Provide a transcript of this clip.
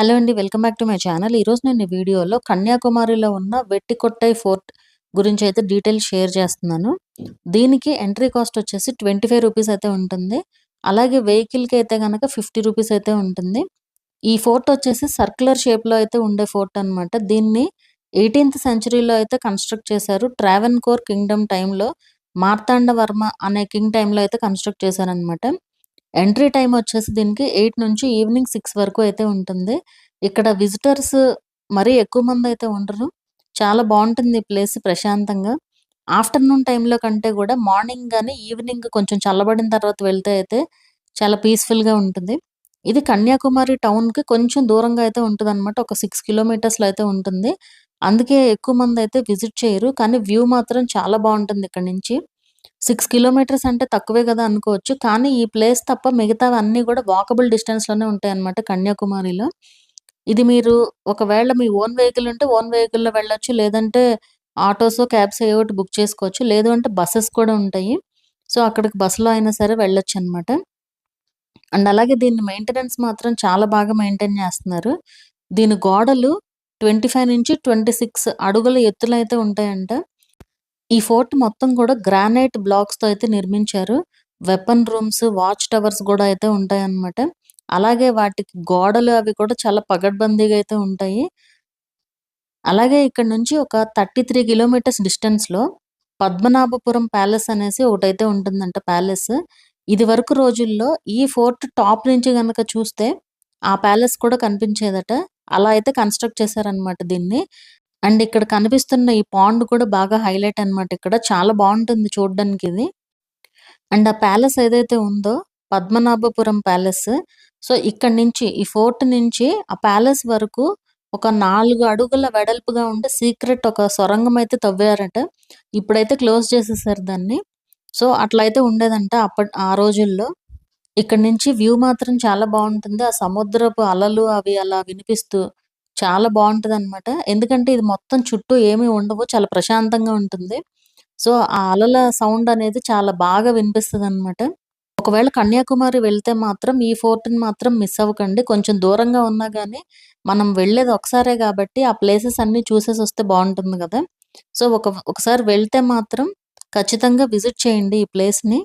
Hello అండి. Welcome back to my channel. ఈరోజు నేను ఈ వీడియోలో కన్యాకుమారిలో ఉన్న వెట్టికొట్టై ఫోర్ట్ గురించి అయితే డీటెయిల్స్ షేర్ చేస్తున్నాను. దీనికి ఎంట్రీ కాస్ట్ వచ్చేసి రూ. 25 అయితే ఉంటుంది. అలాగే వెహికల్‌కి అయితే గనక రూ. 50 అయితే ఉంటుంది. ఈ ఫోర్ట్ వచ్చేసి సర్క్యులర్ షేప్‌లో అయితే ఉండే ఫోర్ట్ అనమాట. దీన్ని 18థ్ సెంచరీలో అయితే కన్‌స్ట్రక్ట్ చేశారు. ట్రావెన్‌కోర్ కింగ్‌డమ్ టైమ్‌లో మార్తాండవర్మ అనే కింగ్ టైమ్‌లో అయితే కన్‌స్ట్రక్ట్ చేశారనమాట. ఎంట్రీ టైమ్ వచ్చేసి దీనికి 8 నుంచి ఈవినింగ్ 6 వరకు అయితే ఉంటుంది. ఇక్కడ విజిటర్స్ మరీ ఎక్కువ మందయితే ఉండరు. చాలా బావుంటుంది ఈ ప్లేస్ ప్రశాంతంగా. ఆఫ్టర్‌నూన్ టైమ్‌లో కంటే గూడా మార్నింగ్ గాని, ఈవినింగ్ కొంచెం చల్లబడిన తర్వాత వెళ్తే అయితే చాలా పీస్‌ఫుల్‌గా ఉంటుంది. ఇది కన్యాకుమారి టౌన్‌కి కొంచెం దూరంగా అయితే ఉంటదనమాట. ఒక 6 కిలోమీటర్స్‌లో అయితే ఉంటుంది. అందుకే ఎక్కువ మందయితే విజిట్ చేయరు. కానీ వ్యూ మాత్రం చాలా బావుంటుంది ఇక్కడి నుంచి. 6 కిలోమీటర్స్ అంటే తక్కువే గదా అనుకోవచ్చు. కానీ ఈ ప్లేస్ తప్ప మిగతావన్నీ గూడా వాకబుల్ డిస్టెన్స్‌లోనే ఉంటాయన్నమాట కన్యాకుమారిలో. ఇది మీరు ఒకవేళ మీ ఓన్ వెహికల్ ఉంటే ఓన్ వెహికల్‌లో వెళ్ళొచ్చు. లేదంటే ఆటోసో, క్యాబ్స్ ఏవో ఒకటి బుక్ చేసుకోవచ్చు. లేదు అంటే బసెస్ కూడా ఉంటాయి. సో, అక్కడికి బస్సులో అయినా సరే వెళ్ళొచ్చన్నమాట. అండ్ అలాగే దీన్ని మెయింటెనెన్స్ మాత్రం చాలా బాగా మెయింటైన్ చేస్తున్నారు. దీని గోడలు 25-26 అడుగుల ఎత్తులో అయితే ఉంటాయంట. ఈ ఫోర్ట్ మొత్తం కూడా గ్రానైట్ బ్లాక్స్‌తో అయితే నిర్మించారు. వెపన్ రూమ్స్, వాచ్ టవర్స్ గూడా అయితే ఉంటాయన్నమాట. అలాగే వాటికి గోడలు అవి కూడా చాలా పగడ్బందీగా అయితే ఉంటాయి. అలాగే ఇక్కడ నుంచి ఒక 33 కిలోమీటర్స్ డిస్టెన్స్‌లో పద్మనాభపురం ప్యాలెస్ అనేసి ఒకటైతే ఉంటుందంట ప్యాలెస్. ఇదివరకు రోజుల్లో ఈ ఫోర్ట్ టాప్ నుంచి గనక చూస్తే ఆ ప్యాలెస్ కూడా కనిపించేదట. అలా అయితే కన్‌స్ట్రక్ట్ చేశారన్నమాట దీన్ని. అండ్ ఇక్కడ కనిపిస్తున్న ఈ పాండ్ కూడా బాగా హైలైట్ అన్నమాట ఇక్కడ. చాలా బావుంటుంది చూడ్డానికిది. అండ్ ఆ ప్యాలెస్ ఏదైతే ఉందో పద్మనాభపురం ప్యాలెస్. సో, ఇక్కడి నుంచి ఈ ఫోర్ట్ నుంచి ఆ ప్యాలెస్ వరకు ఒక 4 అడుగుల వెడల్పుగా ఉండే సీక్రెట్ ఒక సొరంగం అయితే తవ్వారట. ఇప్పుడైతే క్లోజ్ చేసేసారు దాన్ని. సో, అట్లయితే ఉండేదంట ఆ రోజుల్లో. ఇక్కడి నుంచి వ్యూ మాత్రం చాలా బావుంటుంది. ఆ సముద్రపు అలలు అవి అలా వినిపిస్తూ చాలా బావుంటదనమాట. ఎందుకంటే ఇది మొత్తం చుట్టూ ఏమి ఉండవు. చాలా ప్రశాంతంగా ఉంటుంది. సో, ఆ అలల సౌండ్ అనేది చాలా బాగా వినిపిస్తదనమాట. ఒకవేళ కన్యాకుమారి వెళ్తే మాత్రం ఈ ఫోర్ట్‌ని మాత్రం మిస్ అవ్వకండి. కొంచెం దూరంగా ఉన్నా గానీ, మనం వెళ్ళేది ఒకసారే గాబట్టి ఆ ప్లేసెస్ అన్నీ చూసేసొస్తే బావుంటుంది గదా! సో, ఒకసారి వెళ్తే మాత్రం ఖచ్చితంగా విజిట్ చేయండి ఈ ప్లేస్‌ని.